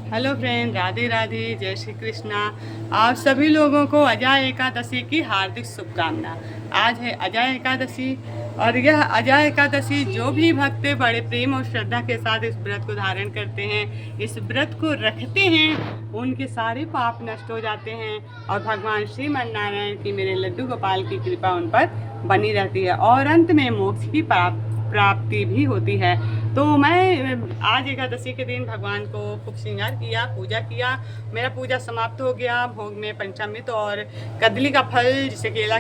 Hello friend, Radhe Radhe, जय श्री कृष्णा। आप सभी लोगों को अजय एकादशी की हार्दिक शुभकामना। आज है अजय एकादशी और यह अजय एकादशी जो भी भक्त बड़े प्रेम और श्रद्धा के साथ इस व्रत को धारण करते हैं, इस व्रत को रखते हैं, उनके सारे पाप नष्ट हो जाते हैं और भगवान श्रीमन नारायण की, मेरे लड्डू गोपाल की कृपा उन पर बनी रहती है और अंत में मोक्ष की प्राप्ति भी होती है। तो मैं आज एकादशी के दिन भगवान को खूब श्रृंगार किया, पूजा किया। मेरा पूजा समाप्त हो गया। भोग में पंचामृत और कदली का फल, जिसे केला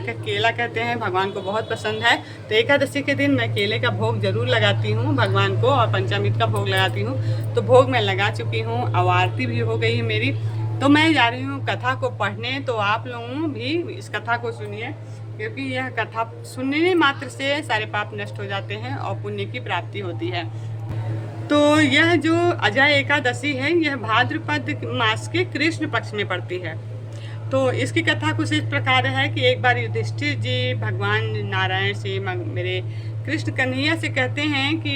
कहते हैं, भगवान को बहुत पसंद है। तो एकादशी के दिन मैं केले का भोग जरूर लगाती हूँ भगवान को और पंचामृत का भोग लगाती हूँ। तो भोग मैं लगा चुकी हूँ, अब आरती भी हो गई है मेरी। तो मैं जा रही हूँ कथा को पढ़ने। तो आप लोगों भी इस कथा को सुनिए, क्योंकि यह कथा सुनने मात्र से सारे पाप नष्ट हो जाते हैं और पुण्य की प्राप्ति होती है। तो यह जो अजय एकादशी है, यह भाद्रपद मास के कृष्ण पक्ष में पड़ती है। तो इसकी कथा कुछ इस प्रकार है कि एक बार युधिष्ठिर जी भगवान नारायण से, मेरे कृष्ण कन्हैया से कहते हैं कि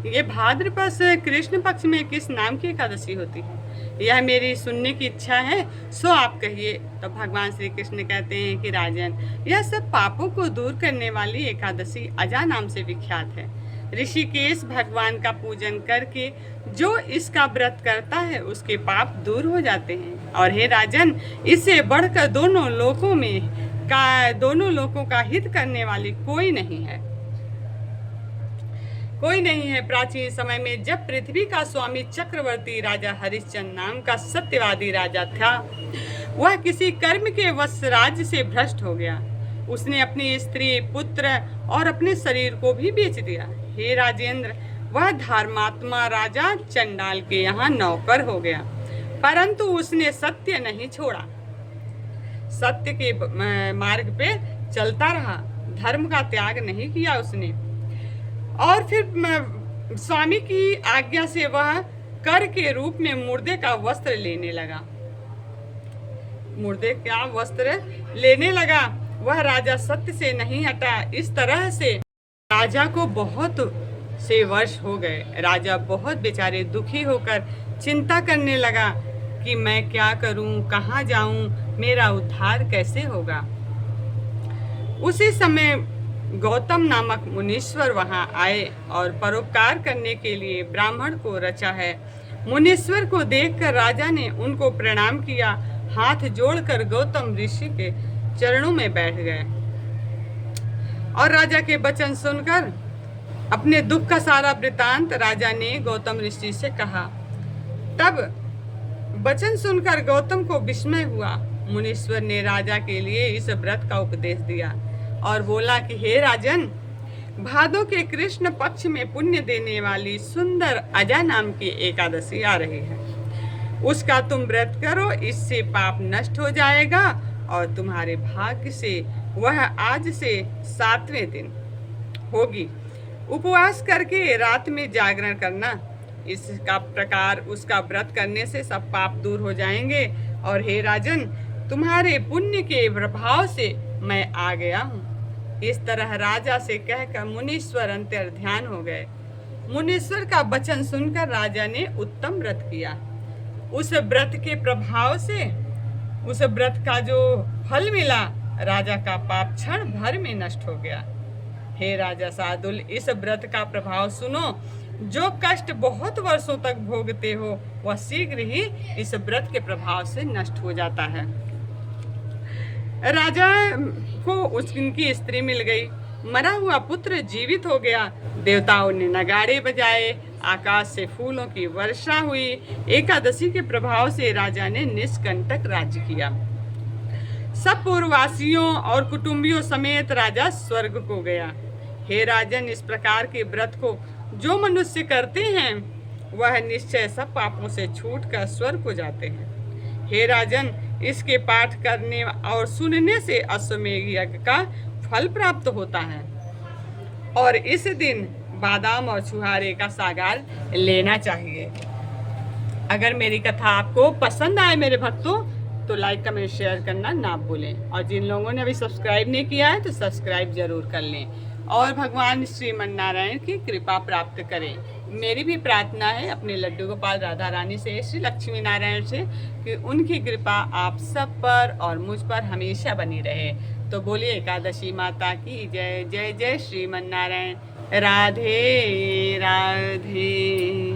ये भाद्रपद से कृष्ण पक्ष में किस नाम की एकादशी होती है, यह मेरी सुनने की इच्छा है, सो आप कहिए। तो भगवान श्री कृष्ण कहते हैं कि राजन, यह सब पापों को दूर करने वाली एकादशी अजा नाम से विख्यात है। ऋषिकेश भगवान का पूजन करके जो इसका व्रत करता है, उसके पाप दूर हो जाते हैं। और हे राजन, इससे बढ़कर दोनों लोकों का हित करने वाली कोई नहीं है। प्राचीन समय में जब पृथ्वी का स्वामी चक्रवर्ती राजा हरिश्चंद्र नाम का सत्यवादी राजा था, वह किसी कर्म के वश राज्य से भ्रष्ट हो गया। उसने अपनी स्त्री, पुत्र और अपने शरीर को भी बेच दिया। हे राजेंद्र, वह धर्मात्मा राजा चंडाल के यहाँ नौकर हो गया, परंतु उसने सत्य नहीं छोड़ा, सत्य के मार्ग पे चलता रहा, धर्म का त्याग नहीं किया उसने। और फिर स्वामी की आज्ञा से वह कर के रूप में मुर्दे का वस्त्र लेने लगा। वह राजा सत्य से नहीं हटा। इस तरह से राजा को बहुत से वर्ष हो गए। राजा बहुत बेचारे दुखी होकर चिंता करने लगा कि मैं क्या करूं, कहाँ जाऊं, मेरा उद्धार कैसे होगा। उसी समय गौतम नामक मुनीश्वर वहां आए और परोपकार करने के लिए ब्राह्मण को रचा है। मुनीश्वर को देखकर राजा ने उनको प्रणाम किया। हाथ जोड़कर गौतम ऋषि के चरणों में बैठ गए और राजा के वचन सुनकर अपने दुख का सारा वृतांत राजा ने गौतम ऋषि से कहा। तब वचन सुनकर गौतम को विस्मय हुआ। मुनीश्वर ने राजा के लिए इस व्रत का उपदेश दिया और बोला कि हे राजन, भादो के कृष्ण पक्ष में पुण्य देने वाली सुंदर अजा नाम की एकादशी आ रही है। उसका तुम व्रत करो, इससे पाप नष्ट हो जाएगा और तुम्हारे भाग्य से वह आज से 7वें दिन होगी। उपवास करके रात में जागरण करना। इसका प्रकार उसका व्रत करने से सब पाप दूर हो जाएंगे। और हे राजन, तुम्हारे पुण्य के प्रभाव से मैं आ गया हूँ। इस तरह राजा से कहकर मुनीश्वर अंतर ध्यान हो गए। मुनीश्वर का वचन सुनकर राजा ने उत्तम व्रत किया। उस व्रत के प्रभाव से, उस व्रत का जो फल मिला, राजा का पाप क्षण भर में नष्ट हो गया। हे राजा शार्दूल, इस व्रत का प्रभाव सुनो। जो कष्ट बहुत वर्षों तक भोगते हो, वह शीघ्र ही इस व्रत के प्रभाव से नष्ट हो जाता है। राजा को उनकी स्त्री मिल गई, मरा हुआ पुत्र जीवित हो गया। देवताओं ने नगाड़े बजाए, आकाश से फूलों की वर्षा हुई। एकादशी के प्रभाव से राजा ने निष्कंटक राज्य किया। सब पूर्ववासियों और कुटुंबियों समेत राजा स्वर्ग को गया। हे राजन, इस प्रकार के व्रत को जो मनुष्य करते हैं, वह निश्चय सब पापों से छूटकर स्वर्ग को जाते हैं। हे राजन, इसके पाठ करने और सुनने से अश्वमेध यज्ञ का फल प्राप्त होता है और इस दिन बादाम और छुहारे का सागार लेना चाहिए। अगर मेरी कथा आपको पसंद आए मेरे भक्तों, तो लाइक, कमेंट, शेयर करना ना भूलें। और जिन लोगों ने अभी सब्सक्राइब नहीं किया है, तो सब्सक्राइब जरूर कर लें और भगवान श्रीमन नारायण की कृपा प्राप्त करें। मेरी भी प्रार्थना है अपने लड्डू गोपाल राधा रानी से, श्री लक्ष्मी नारायण से, कि उनकी कृपा आप सब पर और मुझ पर हमेशा बनी रहे। तो बोलिए एकादशी माता की जय। जय जय श्रीमन नारायण। राधे राधे।